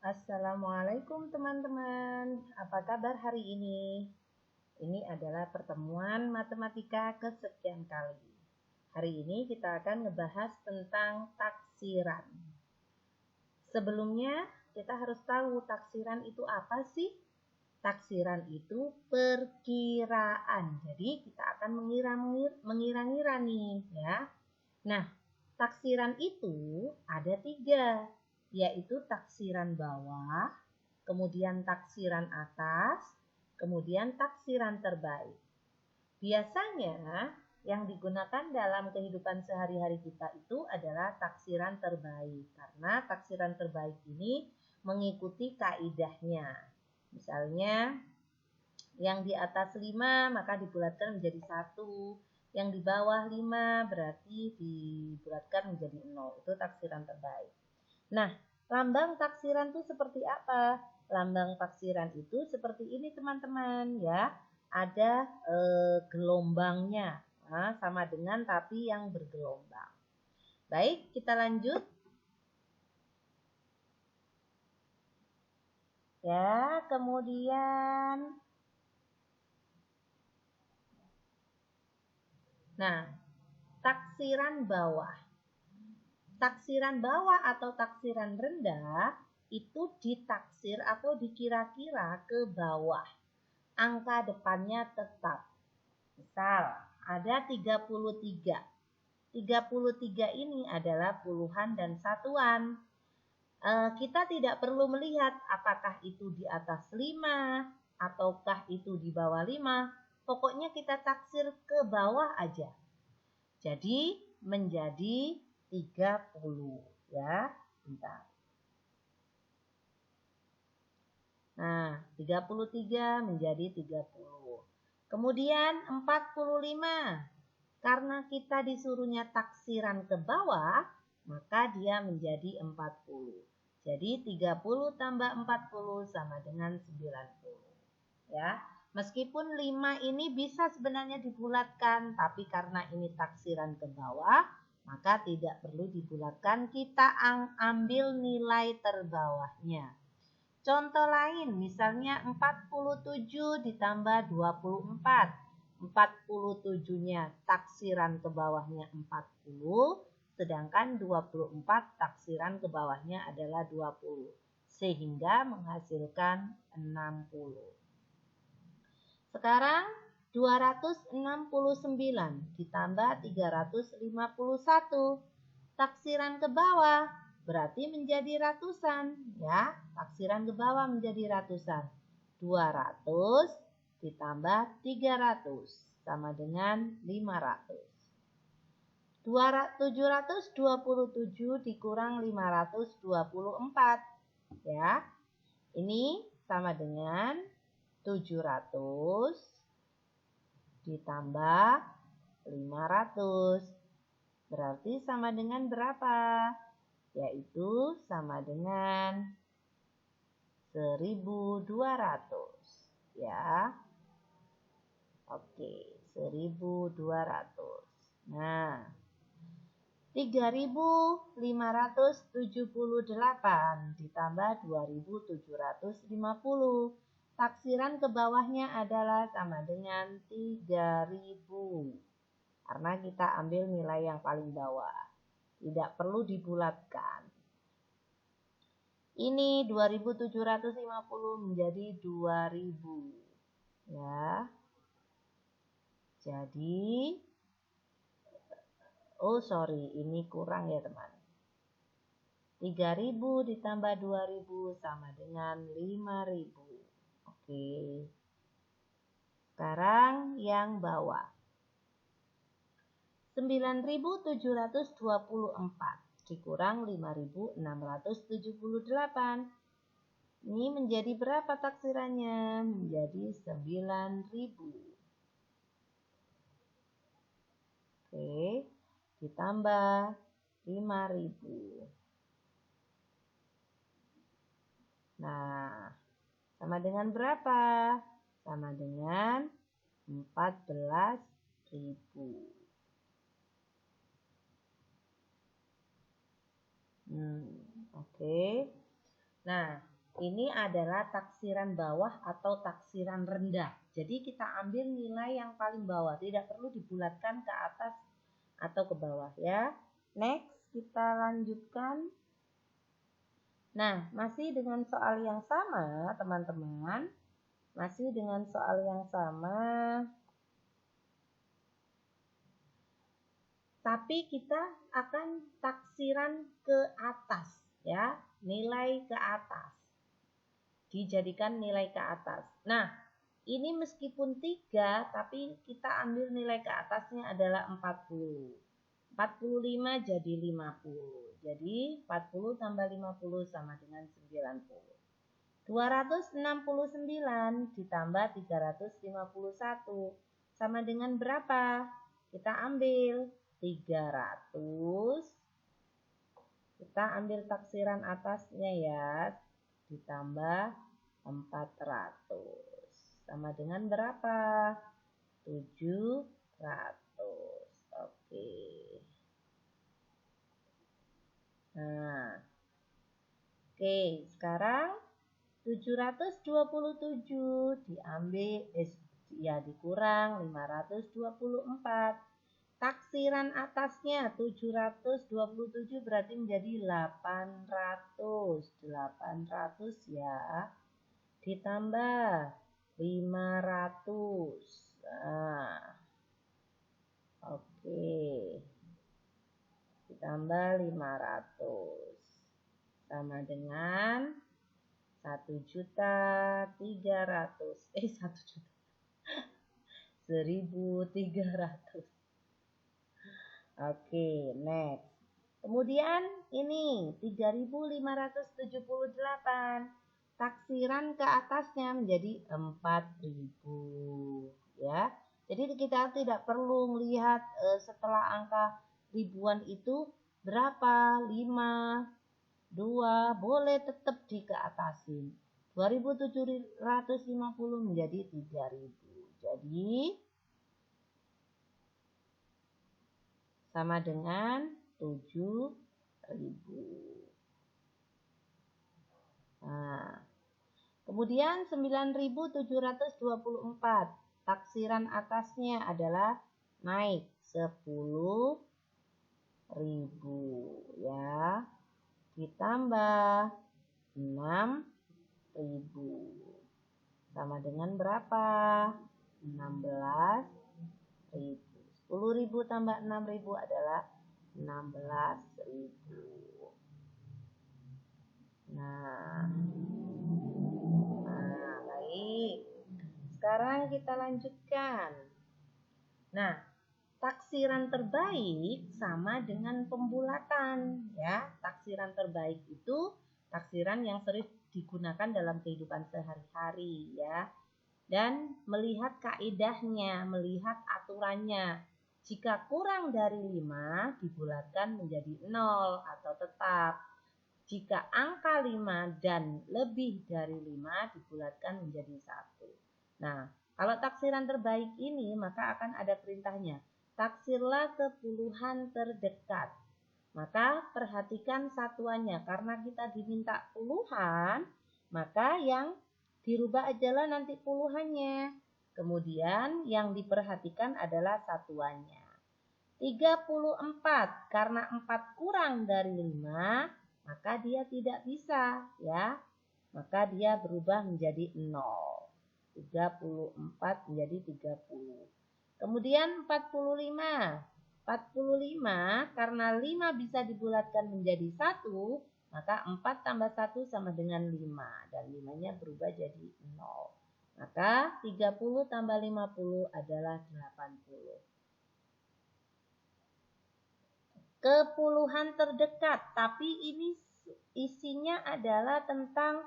Assalamualaikum teman-teman, apa kabar hari ini? Ini adalah pertemuan matematika kesekian kali. Hari ini kita akan ngebahas tentang taksiran. Sebelumnya kita harus tahu taksiran itu apa sih? Taksiran itu perkiraan, jadi kita akan mengira-ngira nih ya. Nah, taksiran itu ada 3, yaitu taksiran bawah, kemudian taksiran atas, kemudian taksiran terbaik. Biasanya yang digunakan dalam kehidupan sehari-hari kita itu adalah taksiran terbaik, karena taksiran terbaik ini mengikuti kaidahnya. Misalnya yang di atas 5 maka dibulatkan menjadi 1. Yang di bawah 5 berarti dibulatkan menjadi 0. Itu taksiran terbaik. Nah, lambang taksiran itu seperti apa? Lambang taksiran itu seperti ini teman-teman ya. Ada gelombangnya. Nah, sama dengan tapi yang bergelombang. Baik, kita lanjut. Ya, kemudian nah, taksiran bawah. Taksiran bawah atau taksiran rendah itu ditaksir atau dikira-kira ke bawah. Angka depannya tetap. Misal, ada 33. 33 ini adalah puluhan dan satuan. Kita tidak perlu melihat apakah itu di atas 5 ataukah itu di bawah 5. Pokoknya kita taksir ke bawah aja. Jadi menjadi 30 ya. Bentar. Nah, 33 menjadi 30. Kemudian 45. Karena kita disuruhnya taksiran ke bawah, maka dia menjadi 40. Jadi 30 tambah 40 sama dengan 90. Ya. Meskipun 5 ini bisa sebenarnya dibulatkan, tapi karena ini taksiran ke bawah, maka tidak perlu dibulatkan, kita ambil nilai terbawahnya. Contoh lain, misalnya 47 ditambah 24. 47-nya taksiran ke bawahnya 40, sedangkan 24 taksiran ke bawahnya adalah 20, sehingga menghasilkan 60. Sekarang 269 ditambah 351. Taksiran ke bawah berarti menjadi ratusan ya. Taksiran ke bawah menjadi ratusan. 200 ditambah 300 sama dengan 500. 727 dikurang 524 ya. Ini sama dengan 700 ditambah 500. Berarti sama dengan berapa? Yaitu sama dengan 1.200 ya. Oke, 1.200. Nah, 3.578 ditambah 2.750. Taksiran ke bawahnya adalah sama dengan 3.000. Karena kita ambil nilai yang paling bawah. Tidak perlu dibulatkan. Ini 2.750 menjadi 2.000. Ya. Jadi, ini kurang ya teman. 3.000 ditambah 2.000 sama dengan 5.000. Oke. Sekarang yang bawah. 9.724 dikurang 5.678. Ini menjadi berapa taksirannya? Menjadi 9.000. Oke, ditambah 5.000. Nah, sama dengan berapa? Sama dengan 14.000. Oke. Nah, Ini adalah taksiran bawah atau taksiran rendah. Jadi kita ambil nilai yang paling bawah, tidak perlu dibulatkan ke atas atau ke bawah ya. Next, kita lanjutkan. Nah, masih dengan soal yang sama, teman-teman. Masih dengan soal yang sama. Tapi kita akan taksiran ke atas ya, nilai ke atas. Dijadikan nilai ke atas. Nah, ini meskipun 3, tapi kita ambil nilai ke atasnya adalah 40. 45 jadi 50. Jadi 40 tambah 50 sama dengan 90. 269 ditambah 351 sama dengan berapa? Kita ambil 300. Kita ambil taksiran atasnya ya. Ditambah 400 sama dengan berapa? 700. Oke. Nah, oke, sekarang 727 diambil ya dikurang 524. Taksiran atasnya 727 berarti menjadi 800. 800 ya. Ditambah 500. Nah, oke. Ditambah 500 sama dengan 1.300.000. 1.300. Oke, next. Kemudian ini 3.578. Taksiran ke atasnya menjadi 4.000 ya. Jadi kita tidak perlu melihat setelah angka ribuan itu berapa, 5, 2, boleh tetap dikeatasin. 2.750 menjadi 3.000. Jadi sama dengan 7.000. Nah, kemudian 9.724. Taksiran atasnya adalah naik 10.000 ya. Ditambah 6.000. Sama dengan berapa? 16.000. 10.000 tambah 6.000 adalah 16.000. Nah, baik. Sekarang kita lanjutkan. Nah, taksiran terbaik sama dengan pembulatan ya. Taksiran terbaik itu taksiran yang sering digunakan dalam kehidupan sehari-hari ya. Dan melihat kaidahnya, melihat aturannya. Jika kurang dari 5 dibulatkan menjadi 0 atau tetap. Jika angka 5 dan lebih dari 5 dibulatkan menjadi 1. Nah, kalau taksiran terbaik ini maka akan ada perintahnya. Taksirlah ke puluhan terdekat. Maka perhatikan satuannya. Karena kita diminta puluhan, maka yang dirubah ajalah nanti puluhannya. Kemudian yang diperhatikan adalah satuannya. 34. Karena 4 kurang dari 5, maka dia tidak bisa ya. Maka dia berubah menjadi 0. 34 menjadi 30. Kemudian 45. 45 karena 5 bisa dibulatkan menjadi 1, maka 4 tambah 1 sama dengan 5. Dan 5-nya berubah jadi 0. Maka 30 tambah 50 adalah 80. Kepuluhan terdekat, tapi ini isinya adalah tentang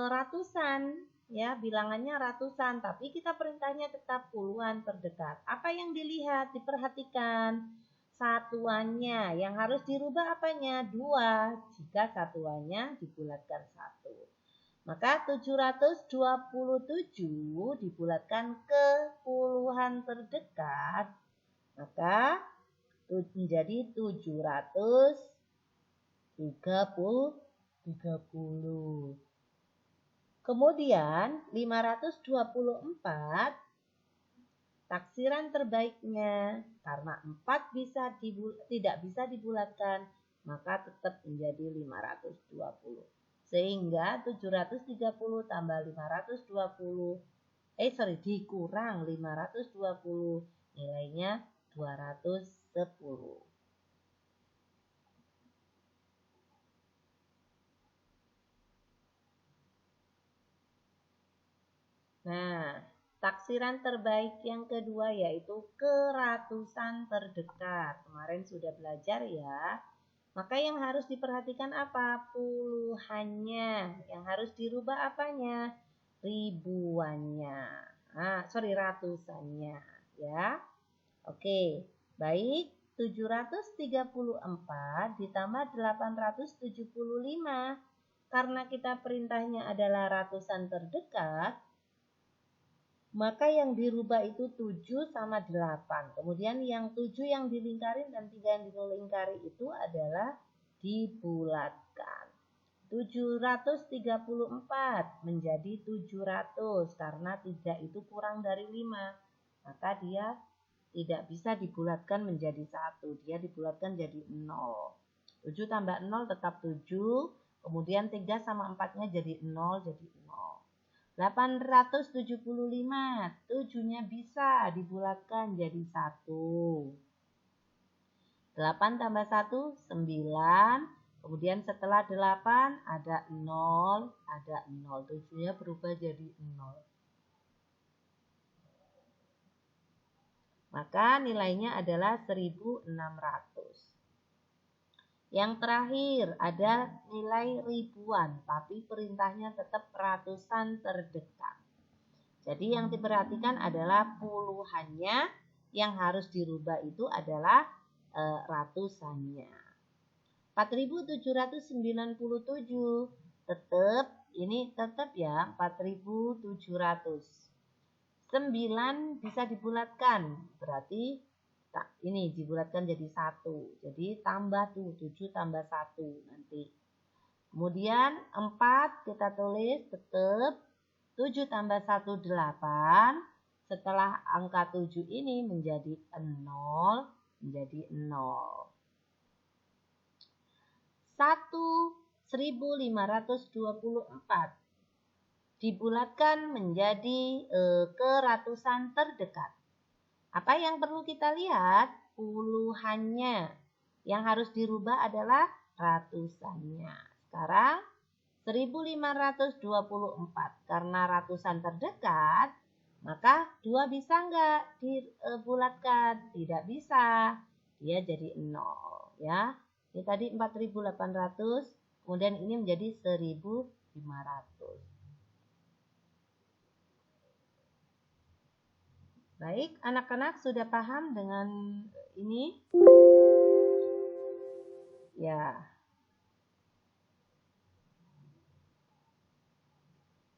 ratusan ya, bilangannya ratusan, tapi kita perintahnya tetap puluhan terdekat. Apa yang dilihat, diperhatikan satuannya, yang harus dirubah apanya? 2, jika satuannya dibulatkan 1. Maka 727 dibulatkan ke puluhan terdekat, maka menjadi 730. Kemudian 524 taksiran terbaiknya, karena 4 tidak bisa dibulatkan, maka tetap menjadi 520. Sehingga 730 tambah 520, dikurang 520, nilainya 210. Nah, taksiran terbaik yang kedua yaitu keratusan terdekat. Kemarin sudah belajar ya. Maka yang harus diperhatikan apa? Puluhannya. Yang harus dirubah apanya? Ribuannya. Ratusannya ya. Oke, baik. 734 ditambah 875. Karena kita perintahnya adalah ratusan terdekat, maka yang dirubah itu 7 sama 8. Kemudian yang 7 yang dilingkarin dan 3 yang dilingkari itu adalah dibulatkan. 734 menjadi 700 karena 3 itu kurang dari 5. Maka dia tidak bisa dibulatkan menjadi 1. Dia dibulatkan jadi 0. 7 tambah 0 tetap 7. Kemudian 3 sama 4-nya jadi 0, jadi 0. 875, 7-nya bisa dibulatkan jadi 1. 8 tambah 1, 9. Kemudian setelah 8 ada 0, 7-nya berubah jadi 0. Maka nilainya adalah 1600. Yang terakhir ada nilai ribuan, tapi perintahnya tetap ratusan terdekat. Jadi yang diperhatikan adalah puluhannya, yang harus dirubah itu adalah ratusannya. 4797 tetap ya 4700. 9 bisa dibulatkan, berarti ini dibulatkan jadi 1. Jadi tambah 7 tambah 1 nanti. Kemudian 4 kita tulis tetap 7 tambah 1 8. Setelah angka 7 ini menjadi 0, menjadi 0. 1524 dibulatkan menjadi keratusan terdekat. Apa yang perlu kita lihat? Puluhannya. Yang harus dirubah adalah ratusannya. Sekarang 1524. Karena ratusan terdekat, maka 2 bisa enggak dibulatkan? Tidak bisa. Dia jadi 0 ya. Ini tadi 4800, kemudian ini menjadi 1500. Baik, anak-anak sudah paham dengan ini? Ya.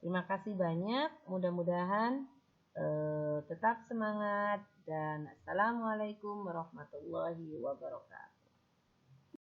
Terima kasih banyak. Mudah-mudahan tetap semangat dan assalamualaikum warahmatullahi wabarakatuh.